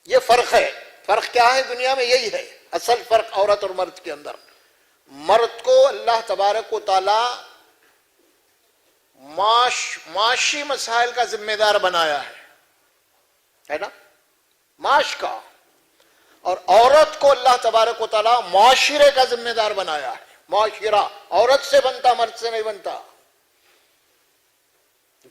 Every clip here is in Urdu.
یہ فرق ہے. فرق کیا ہے دنیا میں؟ یہی ہے اصل فرق عورت اور مرد کے اندر. مرد کو اللہ تبارک و تعالی معاشی مسائل کا ذمہ دار بنایا ہے نا، معاش کا. اور عورت کو اللہ تبارک و تعالی معاشرے کا ذمہ دار بنایا ہے. معاشرہ عورت سے بنتا، مرد سے نہیں بنتا.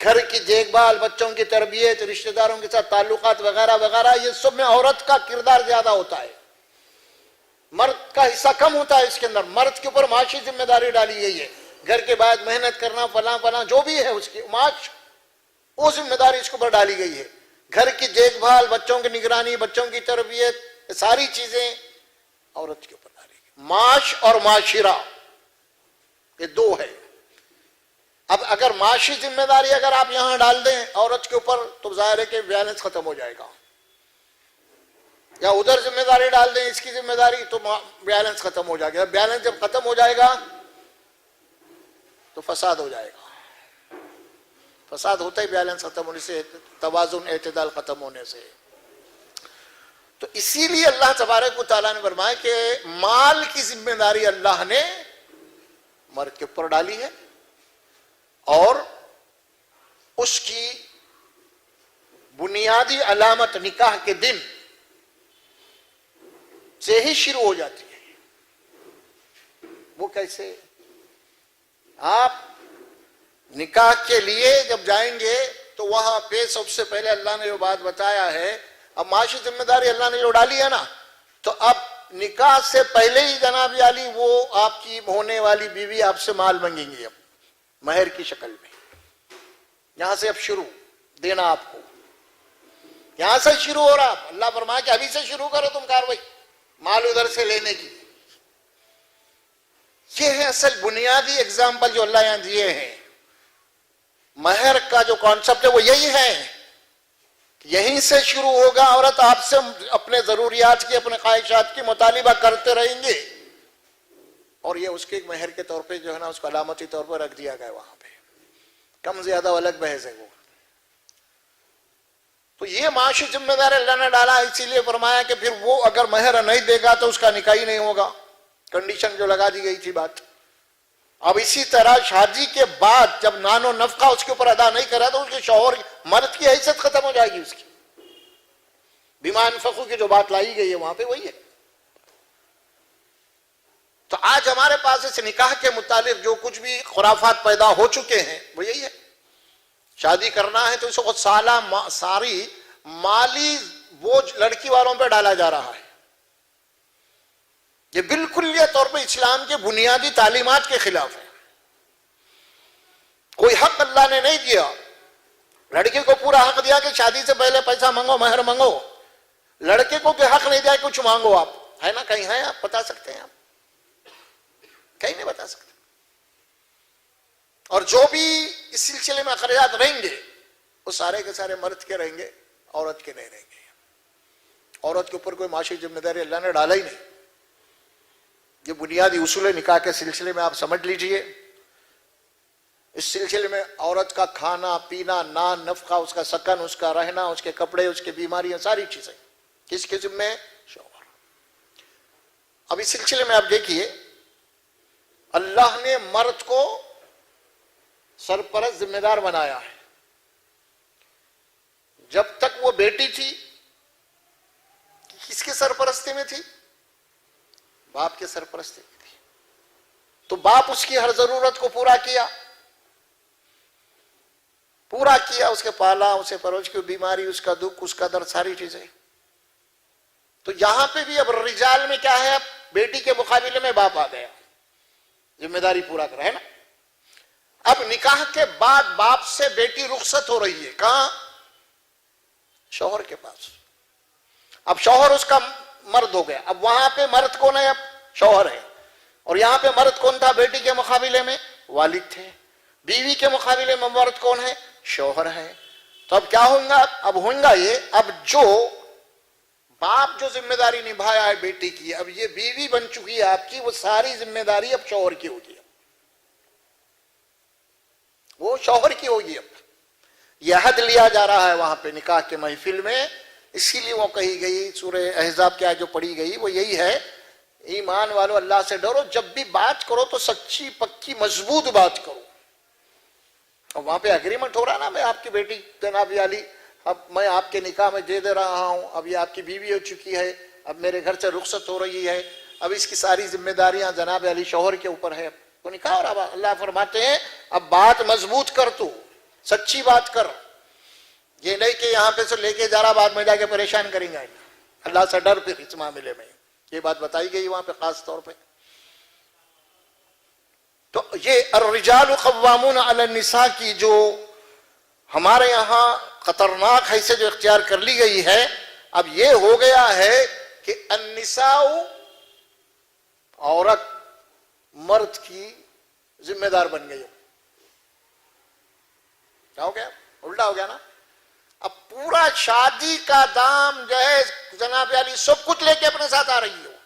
گھر کی دیکھ بھال، بچوں کی تربیت، رشتہ داروں کے ساتھ تعلقات وغیرہ وغیرہ، یہ سب میں عورت کا کردار زیادہ ہوتا ہے، مرد کا حصہ کم ہوتا ہے اس کے اندر. مرد کے اوپر معاشی ذمہ داری ڈالی گئی ہے، گھر کے بعد محنت کرنا، فلاں فلاں جو بھی ہے اس کی معاش، وہ ذمہ داری اس کے اوپر ڈالی گئی ہے. گھر کی دیکھ بھال، بچوں کی نگرانی، بچوں کی تربیت، ساری چیزیں عورت کے اوپر ڈالی گئی. معاش اور معاشرہ یہ دو ہے. اب اگر معاشی ذمہ داری اگر آپ یہاں ڈال دیں عورت کے اوپر تو ظاہر ہے کہ بیلنس ختم ہو جائے گا. یا ادھر ذمہ داری ڈال دیں اس کی ذمہ داری تو بیلنس ختم ہو جائے گا. بیلنس جب ختم ہو جائے گا تو فساد ہو جائے گا. فساد ہوتا ہی بیلنس ختم ہونے سے، توازن اعتدال ختم ہونے سے. تو اسی لیے اللہ تبارک و تعالیٰ نے فرمایا کہ مال کی ذمہ داری اللہ نے مرد کے اوپر ڈالی ہے، اور اس کی بنیادی علامت نکاح کے دن سے ہی شروع ہو جاتی ہے. وہ کیسے؟ آپ نکاح کے لیے جب جائیں گے تو وہاں پہ سب سے پہلے اللہ نے جو بات بتایا ہے، اب معاشی ذمہ داری اللہ نے جو ڈالی ہے نا، تو اب نکاح سے پہلے ہی جناب عالی وہ آپ کی ہونے والی بیوی آپ سے مال مانگیں گی، اب مہر کی شکل میں. یہاں سے اب شروع دینا آپ کو، یہاں سے شروع ہو رہا. اللہ فرمایا کہ ابھی سے شروع کرو تم کاروائی مال ادھر سے لینے کی. یہ ہے اصل بنیادی اگزامپل جو اللہ یہاں دیے ہیں. مہر کا جو کانسیپٹ ہے وہ یہی ہے کہ یہیں سے شروع ہوگا. عورت آپ سے اپنے ضروریات کی، اپنے خواہشات کی مطالبہ کرتے رہیں گے، اور یہ اس کے مہر کے طور پہ جو ہے نا اس کو علامتی طور پر رکھ دیا گیا وہاں پہ. کم زیادہ الگ بحث ہے وہ. تو یہ معاشی ذمہ دار اللہ نے ڈالا، اسی لیے فرمایا کہ پھر وہ اگر مہر نہیں دے گا تو اس کا نکاح ہی نہیں ہوگا. کنڈیشن جو لگا دی گئی تھی بات. اب اسی طرح شادی کے بعد جب نان و نفقہ اس کے اوپر ادا نہیں کرا تو اس کے شوہر مرد کی حیثیت ختم ہو جائے گی اس کی. بما انفقوا کی جو بات لائی گئی ہے وہاں پہ وہی ہے. تو آج ہمارے پاس اس نکاح کے متعلق جو کچھ بھی خرافات پیدا ہو چکے ہیں وہ یہی ہے. شادی کرنا ہے تو اس وقت ساری مالی بوجھ لڑکی والوں پہ ڈالا جا رہا ہے. یہ بالکل یہ طور پہ اسلام کے بنیادی تعلیمات کے خلاف ہے. کوئی حق اللہ نے نہیں دیا. لڑکی کو پورا حق دیا کہ شادی سے پہلے پیسہ مانگو، مہر مانگو. لڑکے کو کوئی حق نہیں دیا کہ کچھ مانگو. آپ ہے نا کہیں ہے آپ بتا سکتے ہیں؟ آپ کہیں نہیں بتا سکتے. اور جو بھی اس سلسلے میں اخراجات رہیں گے وہ سارے کے سارے مرد کے رہیں گے، عورت کے نہیں رہیں گے. عورت کے اوپر کوئی معاشی ذمہ داری اللہ نے ڈالا ہی نہیں. یہ بنیادی اصول نکاح کے سلسلے میں آپ سمجھ لیجئے. اس سلسلے میں عورت کا کھانا پینا، نان نفقہ، اس کا سکن، اس کا رہنا، اس کے کپڑے، اس کی بیماریاں، ساری چیزیں کس کے ذمہ؟ شوہر. اب اس سلسلے میں آپ دیکھیے اللہ نے مرد کو سرپرست ذمہ دار بنایا ہے. جب تک وہ بیٹی تھی کس کے سرپرستی میں تھی؟ باپ کے سرپرستی میں تھی. تو باپ اس کی ہر ضرورت کو پورا کیا، اس کے پالا، اسے پروج کی بیماری، اس کا دکھ، اس کا درد، ساری چیزیں. تو یہاں پہ بھی اب رجال میں کیا ہے؟ اب بیٹی کے مقابلے میں باپ آ گیا، ذمہ داری پورا کرا ہے نا. اب نکاح کے بعد باپ سے بیٹی رخصت ہو رہی ہے کہاں؟ شوہر کے پاس. اب شوہر اس کا مرد ہو گیا. اب وہاں پہ مرد کون ہے؟ اب شوہر ہے. اور یہاں پہ مرد کون تھا بیٹی کے مقابلے میں؟ والد تھے. بیوی کے مقابلے میں مرد کون ہے؟ شوہر ہے. تو اب کیا ہوگا؟ اب ہوگا یہ، اب جو باپ جو ذمہ داری نبھایا ہے بیٹی کی، اب یہ بیوی بن چکی ہے آپ کی، وہ ساری ذمہ داری اب شوہر کی ہوگی. وہ شوہر کی ہوگی. اب یہ حد لیا جا رہا ہے وہاں پہ نکاح کے محفل میں اسی لیے وہ کہی گئی سورہ احزاب کی آیت جو پڑھی گئی وہ یہی ہے، ایمان والو اللہ سے ڈرو، جب بھی بات کرو تو سچی پکی مضبوط بات کرو. اور وہاں پہ اگریمنٹ ہو رہا نا، میں آپ کی بیٹی جناب علی اب میں آپ کے نکاح میں دے رہا ہوں، اب یہ آپ کی بیوی ہو چکی ہے، اب میرے گھر سے رخصت ہو رہی ہے، اب اس کی ساری ذمہ داریاں جناب علی شوہر کے اوپر ہے، تو نکاح ہو رہا. اللہ فرماتے ہیں اب بات مضبوط کر، تو سچی بات کر، یہ نہیں کہ یہاں پہ سے لے کے جا رہا بعد میں جا کے پریشان کریں گے. اللہ سے ڈر پھر اس معاملے میں، یہ بات بتائی گئی وہاں پہ خاص طور پہ. تو یہ الرجال قوامون علی النساء کی جو ہمارے یہاں خطرناک حیثیت جو اختیار کر لی گئی ہے، اب یہ ہو گیا ہے کہ النساء عورت مرد کی ذمہ دار بن گئی. کیا ہو گیا؟ الٹا ہو گیا نا. اب پورا شادی کا دام جو ہے جناب علی سب کچھ لے کے اپنے ساتھ آ رہی ہے،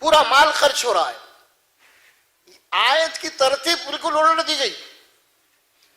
پورا مال خرچ ہو رہا ہے. آیت کی ترتیب بالکل الٹ دی گئی.